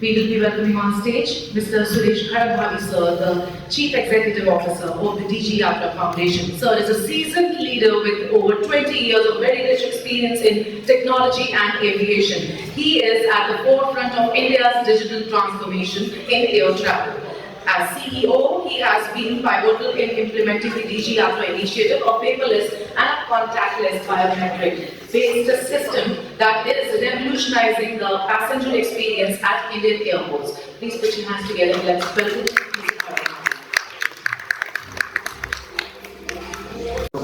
We will be welcoming on stage Mr. Suresh Khadakbhavi, sir, the Chief Executive Officer of the Digi Yatra Foundation. Sir is a seasoned leader with over 20 years of very rich experience in technology and aviation. He is at the forefront of India's digital transformation in air travel. As CEO, he has been pivotal in implementing the Digi Yatra initiative, a paperless and contactless biometric-based system that is revolutionizing the passenger experience at Indian airports. Please put your hands together and let's welcome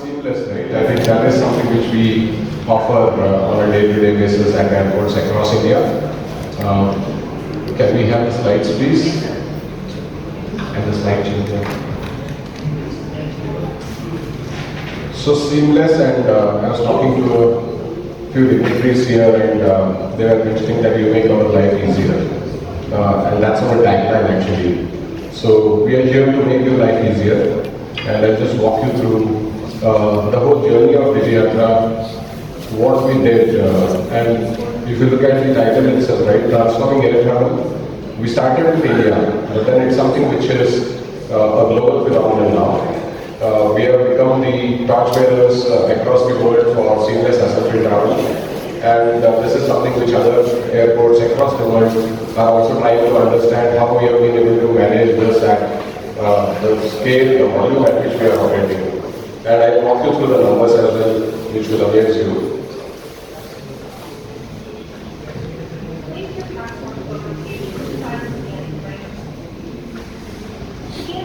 Seamless, right? I think that is something which we offer on a day-to-day basis at airports across India. Can we have the slides, please? And the slide changer. So seamless, and I was talking to a few dignitaries here, and they were mentioning that you make our life easier, and that's our tagline actually. So we are here to make your life easier, and I'll just walk you through the whole journey of Digi Yatra, what we did, and if you look at the title itself, right, transforming air travel. We started with India, but then it's something which is a global phenomenon now. We have become the torchbearers across the world for seamless hassle-free travel, and this is something which other airports across the world are also trying to understand how we have been able to manage this at the scale, the volume at which we are operating. And I'll walk you through the numbers as well, which will amaze you.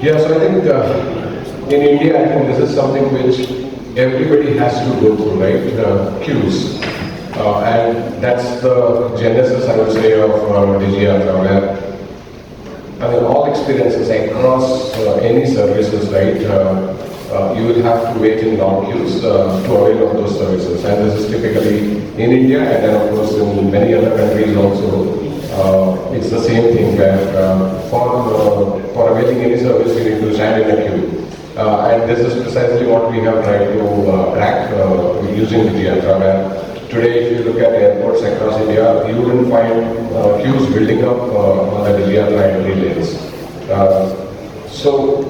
Yeah, so I think in India, I think this is something which everybody has to go through, right? Queues. And that's the genesis, I would say, of Digi Yatra, where I mean, all experiences across any services, right? You will have to wait in long queues to avail of those services. And this is typically in India, and then of course in many other countries also. It's the same thing where for availing any service you need to stand in a queue. And this is precisely what we have tried to track using Digi Yatra, where today if you look at airports across India, you will find queues building up on the Digi Yatra entry lanes. So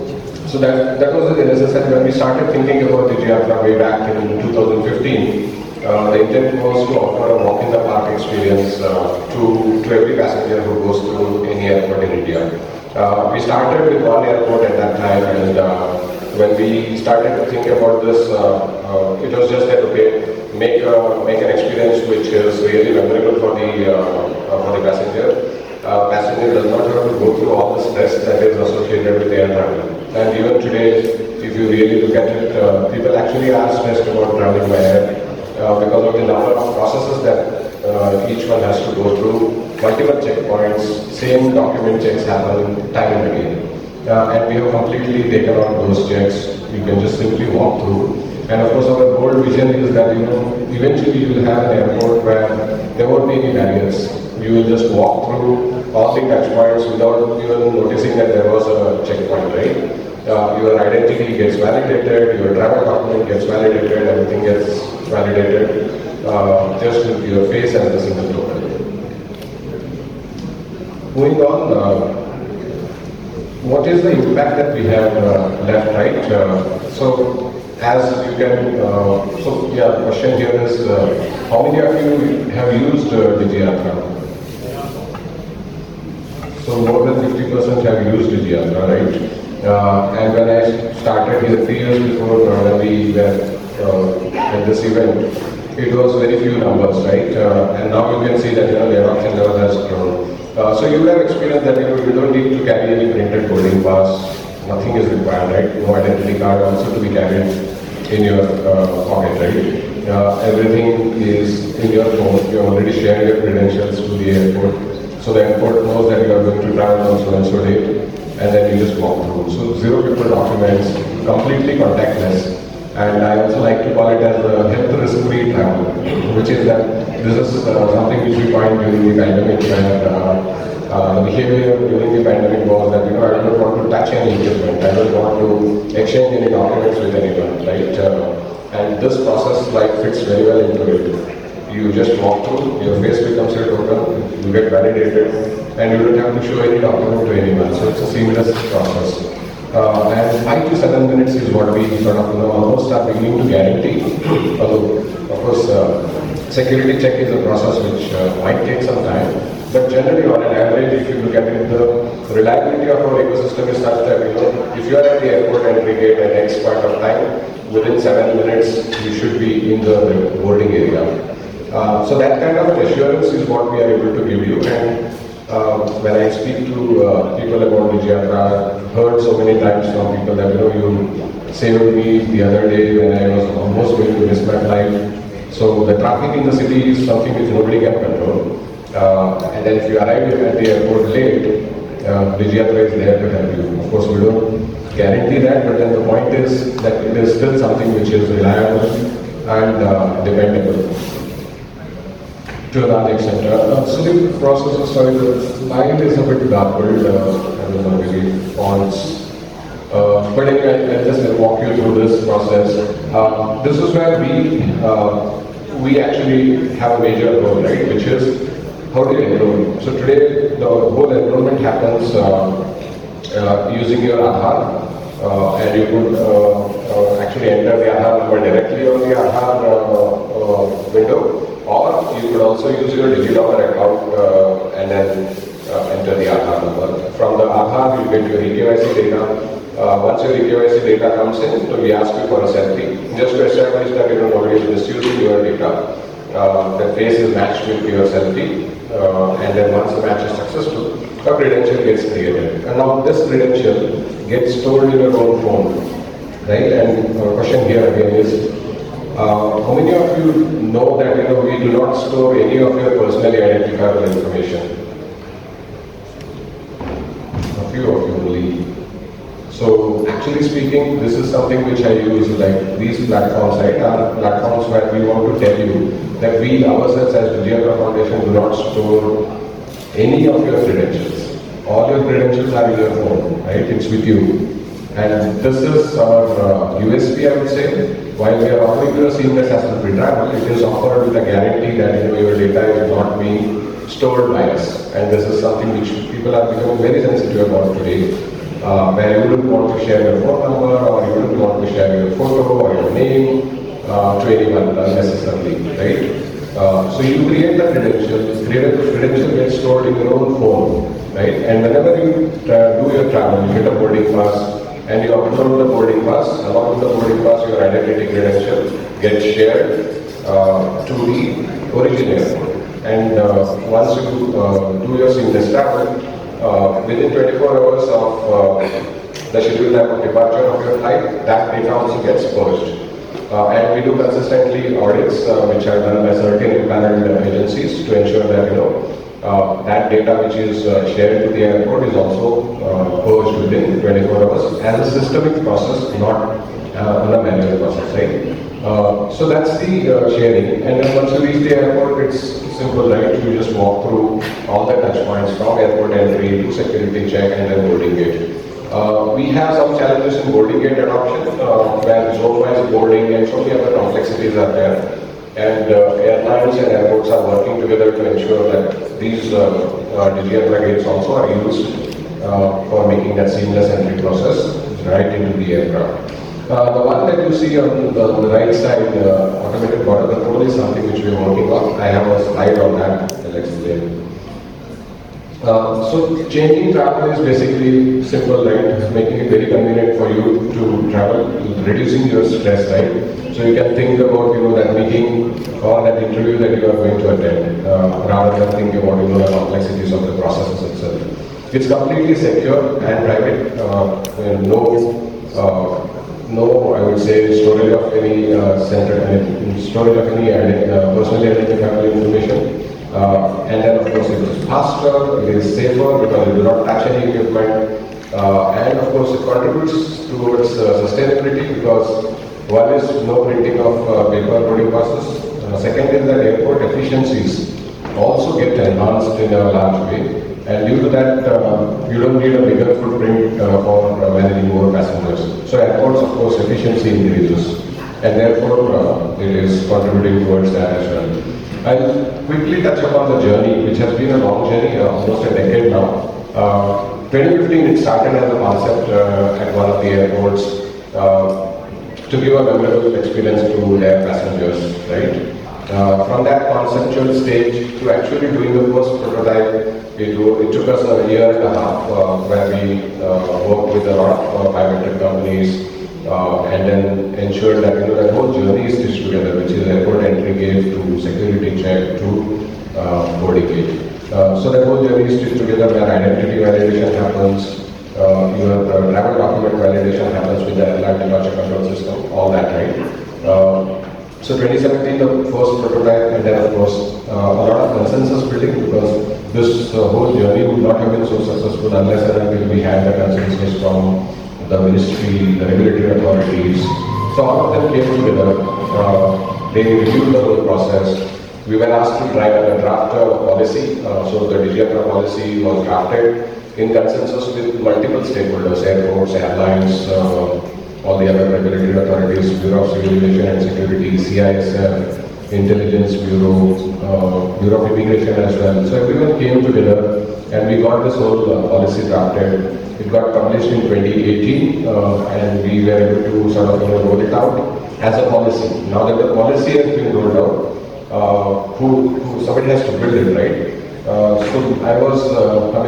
that was the genesis, and when we started thinking about Digi Yatra way back in 2015, the intent was to offer a walk-in-the-park experience to every passenger who goes through any airport in India. We started with one airport at that time, and when we started to think about this, it was just that, okay, make an experience which is really memorable for the passenger. Passenger does not have to go through all the stress that is associated with air travel. And even today, if you really look at it, people actually are stressed about traveling by air. Because of the number of processes that each one has to go through, multiple checkpoints, same document checks happen time and again. And we have completely taken on those checks. You can just simply walk through. And of course our bold vision is that, eventually you will have an airport where there won't be any barriers. You will just walk through all the touch points without even noticing that there was a checkpoint, right? Your identity gets validated, your travel document gets validated, everything gets validated just with your face and the single token. Moving on, what is the impact that we have left, right? So as you can, the question here is, how many of you have used Digi Yatra? So more than 50% have used Digi Yatra, right? And when I started here 3 years before when we were at this event, it was very few numbers, right? And now you can see that the adoption level has grown. So you would have experienced that you don't need to carry any printed boarding pass. Nothing is required, right? No identity card also to be carried in your pocket, right? Everything is in your phone. You already shared your credentials to the airport. So the airport knows that you are going to travel on so and so date, and then you just walk through. So 0 people documents, completely contactless. And I also like to call it as a health risk-free travel, which is that this is something which we find during the pandemic, where the behavior during the pandemic was that, I don't want to touch any equipment, I don't want to exchange any documents with anyone, right? And this process fits very well into it. You just walk through, your face becomes your token, you get validated, and you don't have to show any document to anyone. So it's a seamless process. And 5 to 7 minutes is what we sort of almost are beginning to guarantee. Although, of course, security check is a process which might take some time. But generally, on an average, if you look at it, the reliability of our ecosystem is such that, if you are at the airport entry gate at X point of time, within 7 minutes, you should be in the boarding area. So that kind of an assurance is what we are able to give you. And when I speak to people about Digi Yatra, I've heard so many times from people that, you saved me the other day when I was almost going to miss my flight. So the traffic in the city is something which nobody can control. And then if you arrive at the airport late, Digi Yatra is there to help you. Of course, we don't guarantee that, but then the point is that it is still something which is reliable and dependable to a large extent. So the process is, sorry, the line is a bit garbled, I don't know, maybe fonts. But anyway, I'll just walk you through this process. This is where we actually have a major role, right, which is how do you enroll? So today, the whole enrollment happens using your Aadhaar, and you could actually enter the Aadhaar number directly on the Aadhaar window, or you could also use your DigiLocker account and then enter the Aadhaar number. From the Aadhaar, you get your eKYC data. Once your eKYC data comes in, so we ask you for a selfie, just to establish that nobody is misusing your data. The face is matched with your selfie, and then once the match is successful, a credential gets created. And now this credential gets stored in your own phone, right? And our question here again is, how many of you know that we do not store any of your personally identifiable information? A few of you only. So actually speaking, this is something which I use, like these platforms, right, are platforms where we want to tell you that we ourselves as Digi Yatra Foundation do not store any of your credentials. All your credentials are in your phone, right? It's with you. And this is our USP, I would say. While we are offering you a seamless hassle-free travel, it is offered with a guarantee that your data is not being stored by us. And this is something which people are becoming very sensitive about today. Where you wouldn't want to share your phone number, or you wouldn't want to share your photo or your name to anyone unnecessarily, right? So you create the credential. The credential gets stored in your own phone, right? And whenever you do your travel, you get a boarding pass, and you upload the boarding pass. Along with the boarding pass, your identity credential gets shared to the origin airport. And once you do your seamless travel, within 24 hours of the scheduled time of departure of your flight, that data also gets purged. And we do consistently audits which are done by certain impaneled agencies to ensure that that data which is shared to the airport is also purged within 24 hours as a systemic process, not on a manual process, right? So that's the sharing. And then once you reach the airport, it's simple, right? You just walk through all the touch points from airport entry to security check and then boarding gate. We have some challenges in boarding gate adoption, where zone-wise boarding and so many other complexities are there. And airlines and airports are working together to ensure that these Digi Yatra gates also are used for making that seamless entry process right into the aircraft. The one that you see on the right side, automated border control, is something which we are working on. I have a slide on that, I'll explain. So changing travel is basically simple, right? Making it very convenient for you to travel, reducing your stress, right? So you can think about that meeting or that interview that you are going to attend, rather than thinking about the complexities of the processes itself. It's completely secure and private. No, I would say storage of any storage of any personally identifiable information. And then of course it is faster, it is safer because you do not touch any equipment, and of course it contributes towards sustainability because one is no printing of paper boarding passes. Second is that airport efficiencies also get enhanced in a large way, and due to that you don't need a bigger footprint for managing more passengers. So airports, of course, efficiency increases, and therefore it is contributing towards that as well. I'll quickly touch upon the journey, which has been a long journey, almost a decade now. 2015, it started as a concept at one of the airports to give a memorable experience to their passengers, right? From that conceptual stage to actually doing the first prototype, it took us a year and a half where we worked with a lot of biometric companies and then ensured that that whole journey is stitched together, which is airport entry gate to security check to boarding gate. So that whole journey is stitched together where identity validation happens, your travel document validation happens with the airline departure control system, all that, right? So 2017, the first prototype, and then of course a lot of consensus building, because this whole journey would not have been so successful unless and until we had the consensus from the ministry, the regulatory authorities. So all of them came together. They reviewed the whole process. We were asked to draft a policy. So the Digi policy was drafted in consensus with multiple stakeholders, airports, airlines, all the other regulatory authorities, Bureau of Civil Aviation and Security, CISF, Intelligence Bureau, Bureau of Immigration as well. So everyone came together and we got this whole policy drafted. It got published in 2018 and we were able to sort of roll it out as a policy. Now that the policy has been rolled out, somebody has to build it, right? So I was,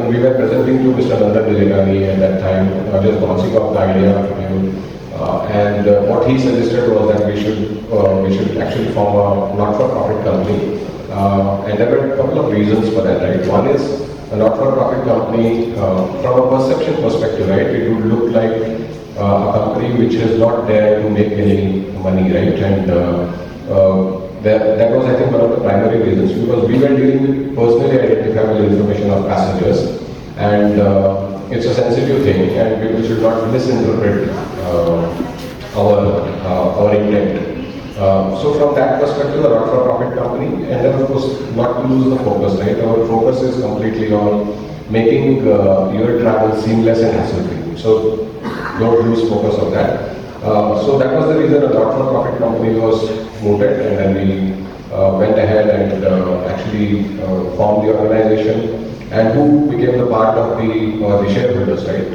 we were presenting to Mr. Nandan Nilekani at that time, just bouncing off the idea to him. And what he suggested was that we should actually form a not-for-profit company. And there were a couple of reasons for that, right? One is a not-for-profit company, from a perception perspective, right? It would look like a company which is not there to make any money, right? And that was, I think, one of the primary reasons, because we were dealing with personally identifiable information of passengers, and it's a sensitive thing, and people should not misinterpret our intent. So from that perspective, a not-for-profit company, and then of course not to lose the focus, right? Our focus is completely on making your travel seamless and hassle-free. So don't lose focus of that. So that was the reason a not-for-profit company was mooted, and then we went ahead and actually formed the organization. And who became the part of the shareholders, right?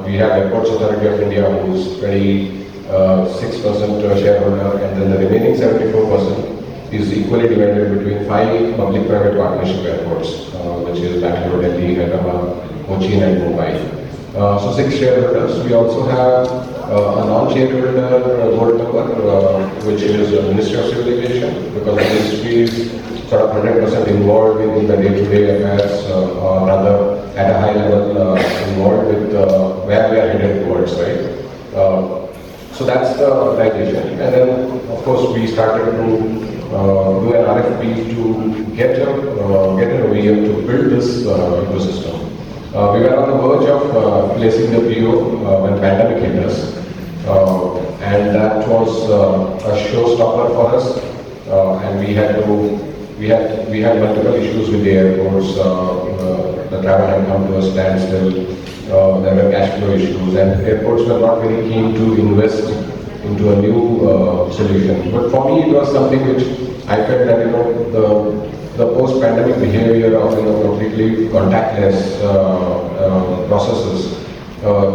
We have Airports Authority of India, who's 26% shareholder, and then the remaining 74% is equally divided between 5 public-private partnership airports, which is Bangalore, Delhi, Hyderabad, Cochin, and Mumbai. So 6 shareholders. We also have a non-shareholder board member, which is the Ministry of Civil Aviation, because the ministry is sort of 100% involved in the day-to-day affairs, or rather at a high level involved with where we are headed towards, right? So that's the organization. And then, of course, we started to do an RFP to get an OEM to build this ecosystem. We were on the verge of placing the PO when pandemic hit us, and that was a showstopper for us. And we had multiple issues with the airports. The travel had come to a standstill. There were cash flow issues, and airports were not very keen to invest into a new solution. But for me, it was something which I felt that the post-pandemic behavior of completely contactless processes.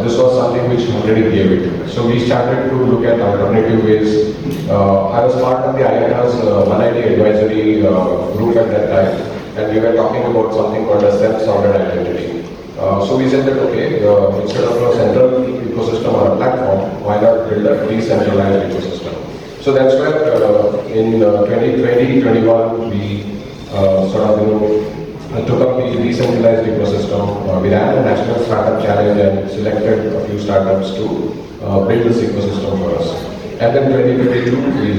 This was something which already gave it. So we started to look at alternative ways. I was part of the IATA's 1ID advisory group at that time, and we were talking about something called a self-sovereign identity. So we said that, okay, instead of a central ecosystem or a platform, why not build a decentralized ecosystem? So that's where in 2020-21 we took up the decentralized ecosystem. We ran a national startup challenge and selected a few startups to build this ecosystem for us. And then 2022 we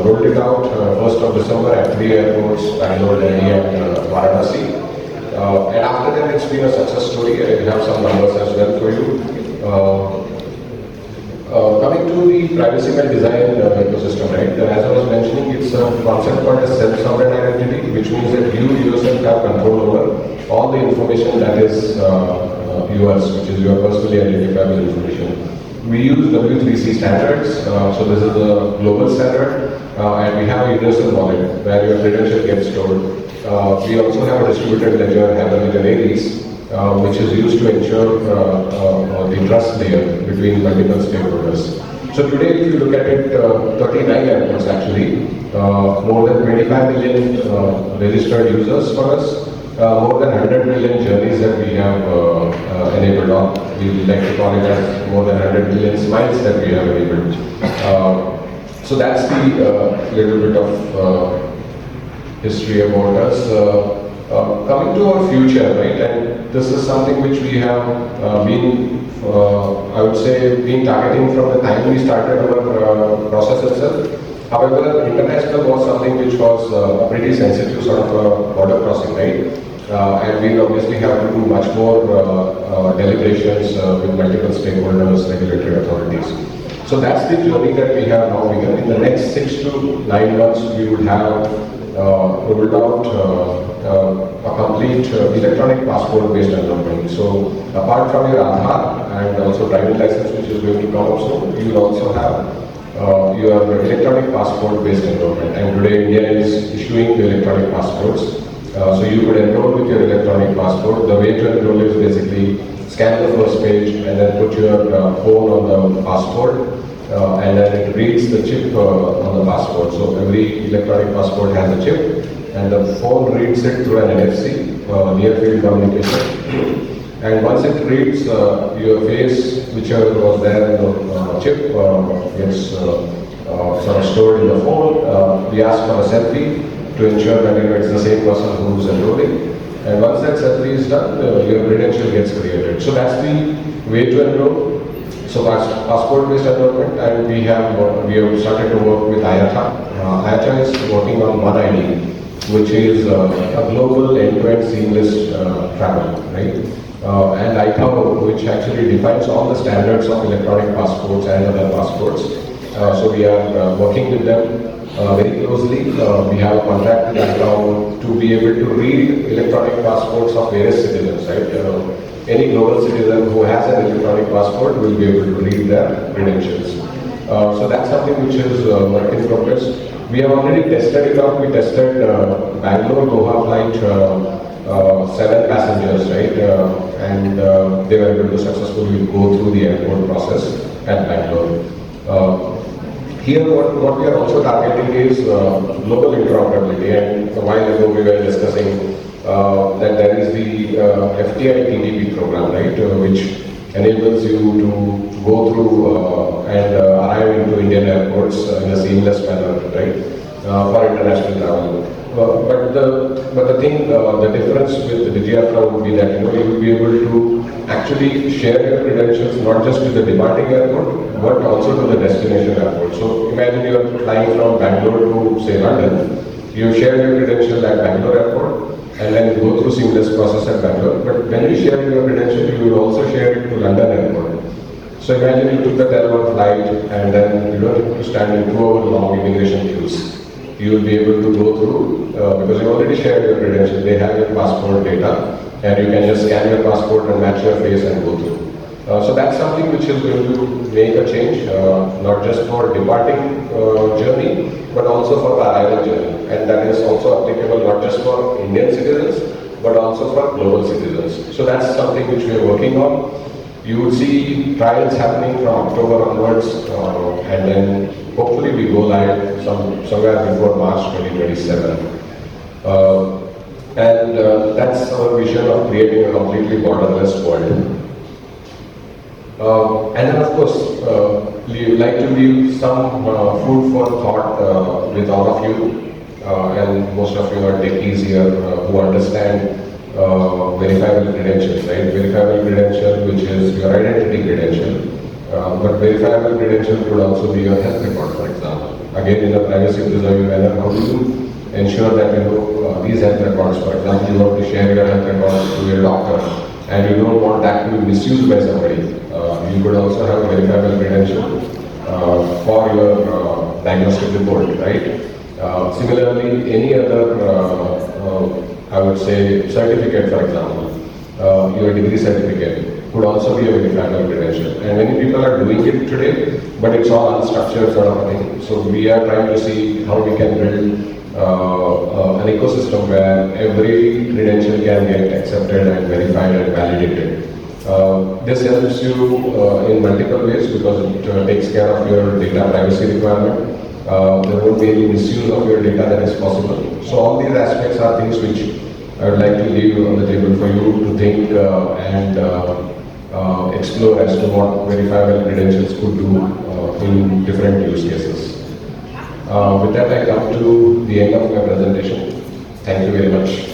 rolled it out 1st of December at 3 airports, Bangalore, Delhi, and Varanasi. And after that, it's been a success story. I have some numbers as well for you. Coming to the privacy by design ecosystem, right? As I was mentioning, it's a concept called as self-sovereign identity, which means that you yourself have control over all the information that is yours, which is your personally identifiable information. We use W3C standards, so this is the global standard, and we have a universal wallet where your credential gets stored. We also have a distributed ledger, Ledger Aries, which is used to ensure the trust layer between multiple stakeholders. So today, if you look at it, 39 airports actually, more than 25 million registered users for us, more than 100 million journeys that we have enabled on. We like to call it as more than 100 million smiles that we have enabled. So that's the little bit of history about us. Coming to our future, right, and this is something which we have been, I would say, been targeting from the time we started our process itself. However, international was something which was a pretty sensitive sort of a border crossing, right? And we obviously have to do much more deliberations with multiple stakeholders, regulatory authorities. So that's the journey that we have now begun. In the next 6 to 9 months, we would have rolled out a complete electronic passport-based enrollment. So apart from your Aadhaar and also driving license, which is going to come up soon, you will also have your electronic passport-based enrollment. And today, India is issuing the electronic passports. So you could enroll with your electronic passport. The way to enroll is basically scan the first page and then put your phone on the passport, and then it reads the chip on the passport. So every electronic passport has a chip, and the phone reads it through an NFC, near field communication. And once it reads your face, whichever was there in the chip, gets sort of stored in the phone. We ask for a selfie to ensure that it's the same person who's enrolling. And once that selfie is done, your credential gets created. So that's the way to enroll. So passport-based enrollment, and we have started to work with Yatra. Yatra is working on One ID, which is a global end-to-end seamless travel, right? And ICAO, which actually defines all the standards of electronic passports and other passports. So we are working with them very closely. We have a contract with ICAO to be able to read electronic passports of various citizens, right? Any global citizen who has an electronic passport will be able to read their credentials. So that's something which is work in progress. We have already tested it out. We tested Bangalore-Doha flight, 7 passengers, right? And they were able to successfully go through the airport process at Bangalore. Here, what we are also targeting is global interoperability. And a while ago, we were discussing that there is the FTI TTP program, right, which enables you to go through and arrive into Indian airports in a seamless manner, right, for international travel. But the thing, the difference with the Digi Yatra would be that you will be able to actually share your credentials not just with the departing airport, but also to the destination airport. So imagine you are flying from Bangalore to say London. You share your credential at Bangalore airport, and then go through seamless process at Bangalore. But when you share your credential, you will also share it to London airport. So imagine you took the 12-hour flight, and then you don't need to stand in 2-hour long immigration queues. You will be able to go through, because you already shared your credentials, they have your passport data, and you can just scan your passport and match your face and go through. So that's something which is going to make a change, not just for departing journey, but also for the arrival journey. And that is also applicable not just for Indian citizens, but also for global citizens. So that's something which we are working on. You will see trials happening from October onwards, and then hopefully we go live somewhere before March 2027. And that's our vision of creating a completely borderless world. And then of course, we would like to leave some food for thought with all of you. And most of you are techies here who understand verifiable credentials, right? Verifiable credential, which is your identity credential. But verifiable credential could also be your health record, for example. Again, in a privacy preserving manner, how do you ensure that these health records, for example, you want to share your health records to your doctor, and you don't want that to be misused by somebody. You could also have a verifiable credential for your diagnostic report, right? Similarly, any other, I would say, certificate, for example, your degree certificate. would also be a verifiable credential. And many people are doing it today, but it's all unstructured sort of thing. So we are trying to see how we can build an ecosystem where every credential can get accepted and verified and validated. This helps you in multiple ways because it takes care of your data privacy requirement. There won't be any misuse of your data that is possible. So all these aspects are things which I would like to leave on the table for you to think and explore as to what verifiable credentials could do in different use cases. With that, I come to the end of my presentation. Thank you very much.